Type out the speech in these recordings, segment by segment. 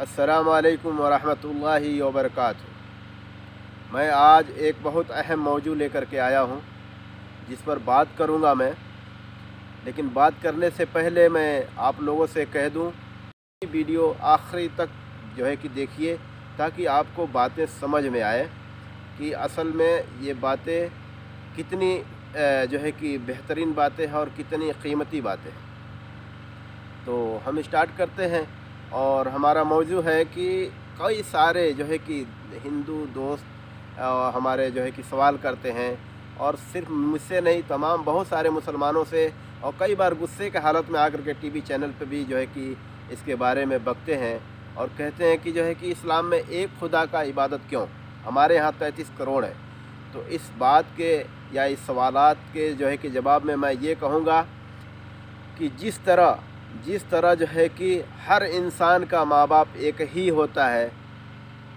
अस्सलामुअलैकुम वरहमतुल्लाहि वबरकातुहू। मैं आज एक बहुत अहम मौजू लेकर के आया हूँ जिस पर बात करूँगा मैं। लेकिन बात करने से पहले मैं आप लोगों से कह दूँ कि वीडियो आखिरी तक जो है कि देखिए, ताकि आपको बातें समझ में आए कि असल में ये बातें कितनी जो है कि बेहतरीन बातें हैं और कितनी कीमती बातें हैं। तो हम स्टार्ट करते हैं। और हमारा मौजू है कि कई सारे जो है कि हिंदू दोस्त हमारे जो है कि सवाल करते हैं, और सिर्फ मुझसे नहीं, तमाम बहुत सारे मुसलमानों से, और कई बार गुस्से के हालत में आकर के टीवी चैनल पे भी जो है कि इसके बारे में बकते हैं और कहते हैं कि जो है कि इस्लाम में एक खुदा का इबादत क्यों, हमारे यहाँ 33 करोड़ है। तो इस बात के या इस सवालात के जो है कि जवाब में मैं ये कहूँगा कि जिस तरह जो है कि हर इंसान का माँ बाप एक ही होता है,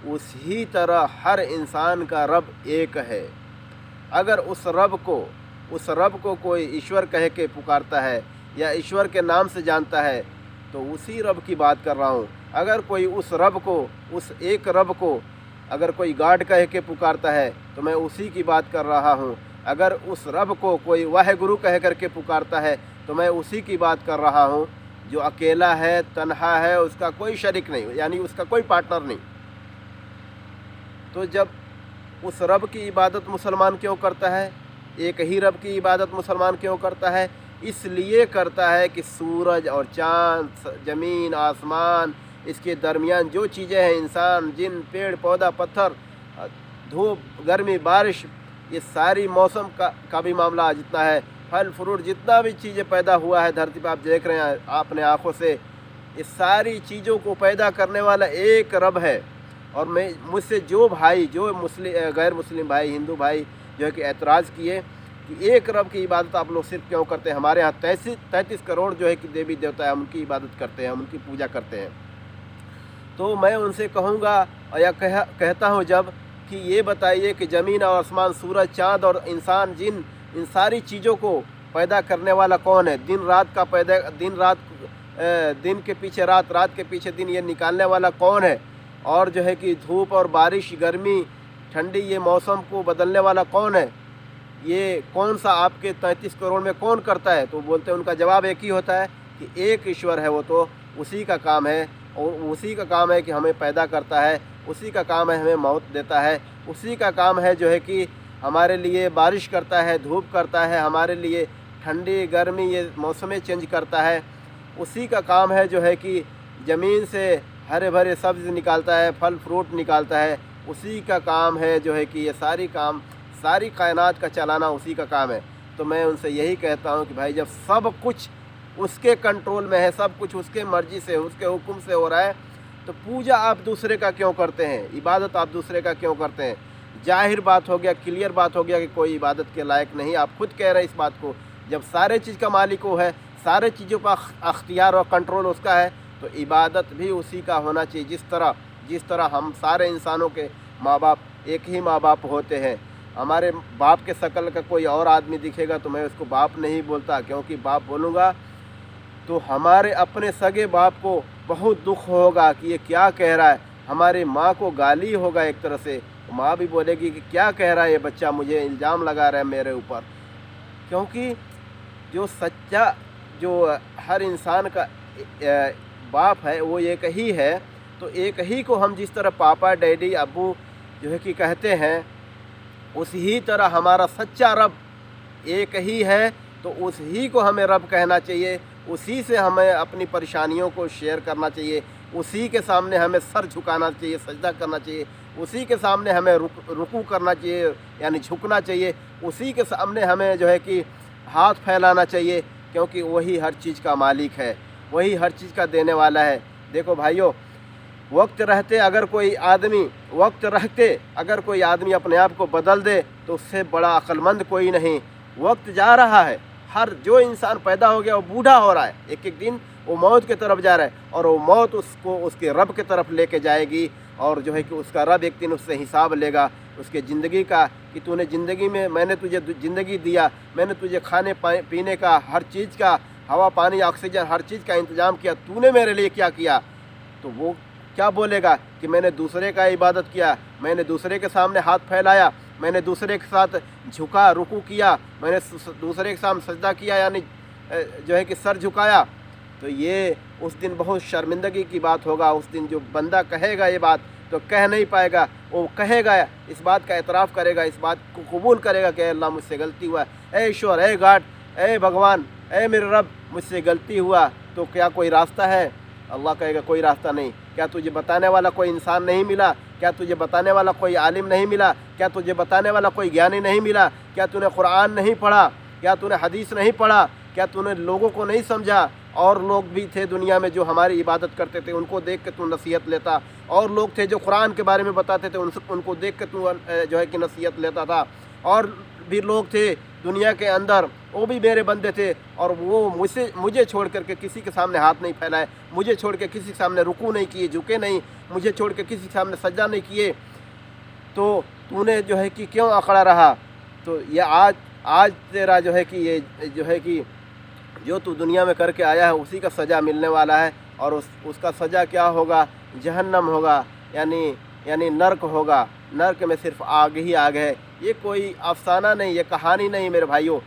उसी तरह हर इंसान का रब एक है। अगर उस रब को कोई ईश्वर कह के पुकारता है या ईश्वर के नाम से जानता है, तो उसी रब की बात कर रहा हूँ। अगर कोई उस एक रब को अगर कोई गॉड कह के पुकारता है, तो मैं उसी की बात कर रहा हूँ। अगर उस रब को कोई वाहे गुरु कह करके पुकारता है, तो मैं उसी की बात कर रहा हूँ, जो अकेला है, तन्हा है, उसका कोई शरीक नहीं, यानी उसका कोई पार्टनर नहीं। तो जब उस रब की इबादत मुसलमान क्यों करता है, एक ही रब की इबादत मुसलमान क्यों करता है? इसलिए करता है कि सूरज और चाँद, ज़मीन, आसमान, इसके दरमियान जो चीज़ें हैं, इंसान, जिन, पेड़ पौधा, पत्थर, धूप, गर्मी, बारिश, ये सारी मौसम का भी मामला जितना है, फल फ्रूट, जितना भी चीज़ें पैदा हुआ है धरती पर, आप देख रहे हैं आपने आँखों से, ये सारी चीज़ों को पैदा करने वाला एक रब है। और मुझसे जो गैर मुस्लिम भाई, हिंदू भाई जो है कि एतराज़ किए कि एक रब की इबादत आप लोग सिर्फ क्यों करते हैं, हमारे यहाँ 33 करोड़ जो है कि देवी देवता है, हम उनकी इबादत करते हैं, हम उनकी पूजा करते हैं। तो मैं उनसे कहूँगा या कहता हूँ जब कि ये बताइए कि ज़मीन और आसमान, सूरज, चाँद और इंसान, जिन, इन सारी चीज़ों को पैदा करने वाला कौन है? दिन के पीछे रात, रात के पीछे दिन, ये निकालने वाला कौन है? और जो है कि धूप और बारिश, गर्मी, ठंडी, ये मौसम को बदलने वाला कौन है? ये कौन सा आपके 33 करोड़ में कौन करता है? तो बोलते हैं, उनका जवाब एक ही होता है कि एक ईश्वर है, वो तो उसी का काम है, और उसी का काम है कि हमें पैदा करता है, उसी का काम है हमें मौत देता है, उसी का काम है जो है कि हमारे लिए बारिश करता है, धूप करता है, हमारे लिए ठंडी गर्मी, ये मौसमें चेंज करता है, उसी का काम है जो है कि ज़मीन से हरे भरे सब्ज़ निकालता है, फल फ्रूट निकालता है, उसी का काम है जो है कि ये सारी कायनात का चलाना उसी का काम है। तो मैं उनसे यही कहता हूँ कि भाई, जब सब कुछ उसके कंट्रोल में है, सब कुछ उसके मर्ज़ी से, उसके हुक्म से हो रहा है, तो पूजा आप दूसरे का क्यों करते हैं, इबादत आप दूसरे का क्यों करते हैं? जाहिर बात हो गया, क्लियर बात हो गया कि कोई इबादत के लायक नहीं। आप खुद कह रहे हैं इस बात को। जब सारे चीज़ का मालिक वो है, सारे चीज़ों का अख्तियार और कंट्रोल उसका है, तो इबादत भी उसी का होना चाहिए। जिस तरह हम सारे इंसानों के माँ बाप एक ही माँ बाप होते हैं। हमारे बाप के शक्ल का कोई और आदमी दिखेगा तो मैं उसको बाप नहीं बोलता, क्योंकि बाप बोलूँगा तो हमारे अपने सगे बाप को बहुत दुख होगा कि ये क्या कह रहा है। हमारी माँ को गाली होगा एक तरह से, माँ भी बोलेगी कि क्या कह रहा है ये बच्चा, मुझे इल्ज़ाम लगा रहा है मेरे ऊपर। क्योंकि जो सच्चा, जो हर इंसान का बाप है, वो एक ही है। तो एक ही को हम जिस तरह पापा, डैडी, अब्बू जो है कि कहते हैं, उसी तरह हमारा सच्चा रब एक ही है। तो उसी को हमें रब कहना चाहिए, उसी से हमें अपनी परेशानियों को शेयर करना चाहिए, उसी के सामने हमें सर झुकाना चाहिए, सजदा करना चाहिए, उसी के सामने हमें रुकू करना चाहिए, यानी झुकना चाहिए, उसी के सामने हमें जो है कि हाथ फैलाना चाहिए, क्योंकि वही हर चीज़ का मालिक है, वही हर चीज़ का देने वाला है। देखो भाइयों, वक्त रहते अगर कोई आदमी अपने आप को बदल दे, तो उससे बड़ा अक्लमंद कोई नहीं। वक्त जा रहा है, हर जो इंसान पैदा हो गया वो बूढ़ा हो रहा है, एक एक दिन वो मौत की तरफ जा रहा है, और वो मौत उसको उसके रब की तरफ लेके जाएगी। और जो है कि उसका रब एक दिन उससे हिसाब लेगा उसके ज़िंदगी का, कि तूने ज़िंदगी में, मैंने तुझे ज़िंदगी दिया, मैंने तुझे खाने पीने का, हर चीज़ का, हवा पानी ऑक्सीजन हर चीज़ का इंतज़ाम किया, तूने मेरे लिए क्या किया। तो वो क्या बोलेगा कि मैंने दूसरे का इबादत किया, मैंने दूसरे के सामने हाथ फैलाया, मैंने दूसरे के साथ झुका रुकू किया, मैंने दूसरे के सामने सजदा किया, यानी जो है कि सर झुकाया। तो ये उस दिन बहुत शर्मिंदगी की बात होगा। उस दिन जो बंदा कहेगा ये बात तो कह नहीं पाएगा, वो कहेगा, इस बात का एतराफ़ करेगा, इस बात को कबूल करेगा कि अल्लाह मुझसे गलती हुआ, ए ईश्वर, ए गॉड, ए भगवान, ए मेरे रब, मुझसे गलती हुआ। तो क्या कोई रास्ता है? अल्लाह कहेगा कोई रास्ता नहीं। क्या तुझे बताने वाला कोई इंसान नहीं मिला? क्या तुझे बताने वाला कोई आलिम नहीं मिला? क्या तुझे बताने वाला कोई ज्ञानी नहीं मिला? क्या तूने कुरान नहीं पढ़ा? क्या तूने हदीस नहीं पढ़ा? क्या तूने लोगों को नहीं समझा? और लोग भी थे दुनिया में जो हमारी इबादत करते थे, उनको देख के तू नसीहत लेता। और लोग थे जो कुरान के बारे में बताते थे, उनको देख के तू जो है कि नसीहत लेता था। और भी लोग थे दुनिया के अंदर, वो भी मेरे बंदे थे, और वो मुझे छोड़ करके किसी के सामने हाथ नहीं फैलाए, मुझे छोड़ के किसी के सामने रुकू नहीं किए, झुके नहीं, मुझे छोड़ के किसी के सामने सज्जा नहीं किए। तो तूने जो है कि क्यों अकड़ा रहा? तो ये आज तेरा जो है कि ये जो है कि जो तू दुनिया में करके आया है उसी का सज़ा मिलने वाला है। और उसका सज़ा क्या होगा? जहन्नम होगा, यानी नर्क होगा। नर्क में सिर्फ आग ही आग है। ये कोई अफसाना नहीं, ये कहानी नहीं मेरे भाइयों,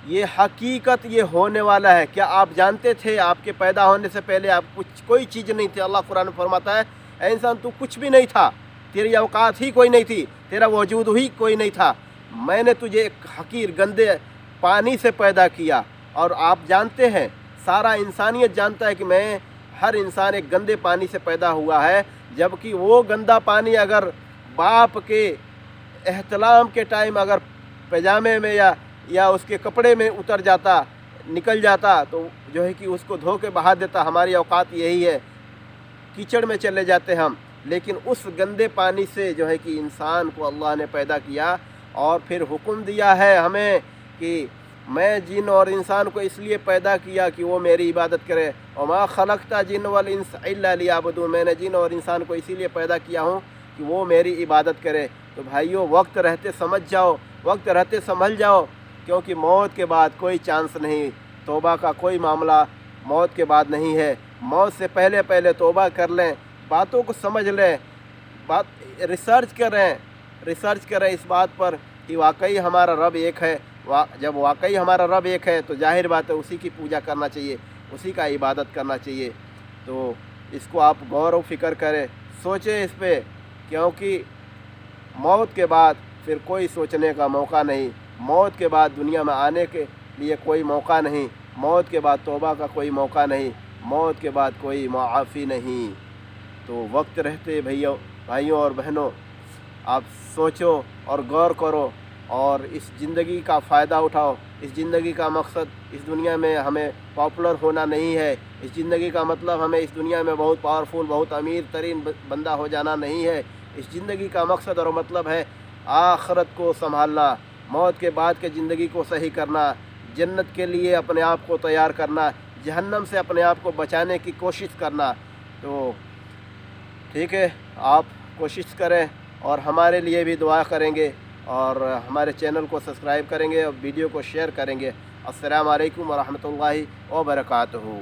ये हकीकत, ये होने वाला है। क्या आप जानते थे आपके पैदा होने से पहले आप कोई चीज़ नहीं थी? अल्लाह कुरान में फरमाता है, ऐ इंसान तू कुछ भी नहीं था, तेरी औकात ही कोई नहीं थी, तेरा वजूद ही कोई नहीं था। मैंने तुझे एक हकीर गंदे पानी से पैदा किया। और आप जानते हैं, सारा इंसानियत जानता है कि हर इंसान एक गंदे पानी से पैदा हुआ है, जबकि वो गंदा पानी अगर बाप के एहतलाम के टाइम अगर पैजामे में या उसके कपड़े में उतर जाता, निकल जाता, तो जो है कि उसको धो के बहा देता। हमारी औकात यही है, कीचड़ में चले जाते हम। लेकिन उस गंदे पानी से जो है कि इंसान को अल्लाह ने पैदा किया, और फिर हुक्म दिया है हमें कि मैं जिन और इंसान को इसलिए पैदा किया कि वो मेरी इबादत करे। वमा खलक़ता जिन वल इंस इल्ला लियअबुदून, मैंने जिन और इंसान को इसीलिए पैदा किया हूँ कि वो मेरी इबादत करे। तो भाइयों, वक्त रहते समझ जाओ, वक्त रहते संभल जाओ, क्योंकि मौत के बाद कोई चांस नहीं। तौबा का कोई मामला मौत के बाद नहीं है। मौत से पहले पहले तौबा कर लें, बातों को समझ लें, रिसर्च करें इस बात पर कि वाकई हमारा रब एक है। जब वाकई हमारा रब एक है तो जाहिर बात है उसी की पूजा करना चाहिए, उसी का इबादत करना चाहिए। तो इसको आप गौर व फिक्र करें, सोचें इस पे, क्योंकि मौत के बाद फिर कोई सोचने का मौका नहीं। मौत के बाद दुनिया में आने के लिए कोई मौका नहीं, मौत के बाद तौबा का कोई मौका नहीं, मौत के बाद कोई मुआफ़ी नहीं। तो वक्त रहते भाइयों और बहनों, आप सोचो और गौर करो, और इस ज़िंदगी का फ़ायदा उठाओ। इस ज़िंदगी का मकसद इस दुनिया में हमें पॉपुलर होना नहीं है। इस ज़िंदगी का मतलब हमें इस दुनिया में बहुत पावरफुल, बहुत अमीर तरीन बंदा हो जाना नहीं है। इस ज़िंदगी का मकसद और मतलब है आखिरत को संभालना, मौत के बाद के ज़िंदगी को सही करना, जन्नत के लिए अपने आप को तैयार करना, जहन्नम से अपने आप को बचाने की कोशिश करना। तो ठीक है, आप कोशिश करें और हमारे लिए भी दुआ करेंगे, और हमारे चैनल को सब्सक्राइब करेंगे और वीडियो को शेयर करेंगे। अस्सलामु अलैकुम व रहमतुल्लाहि व बरकातहू।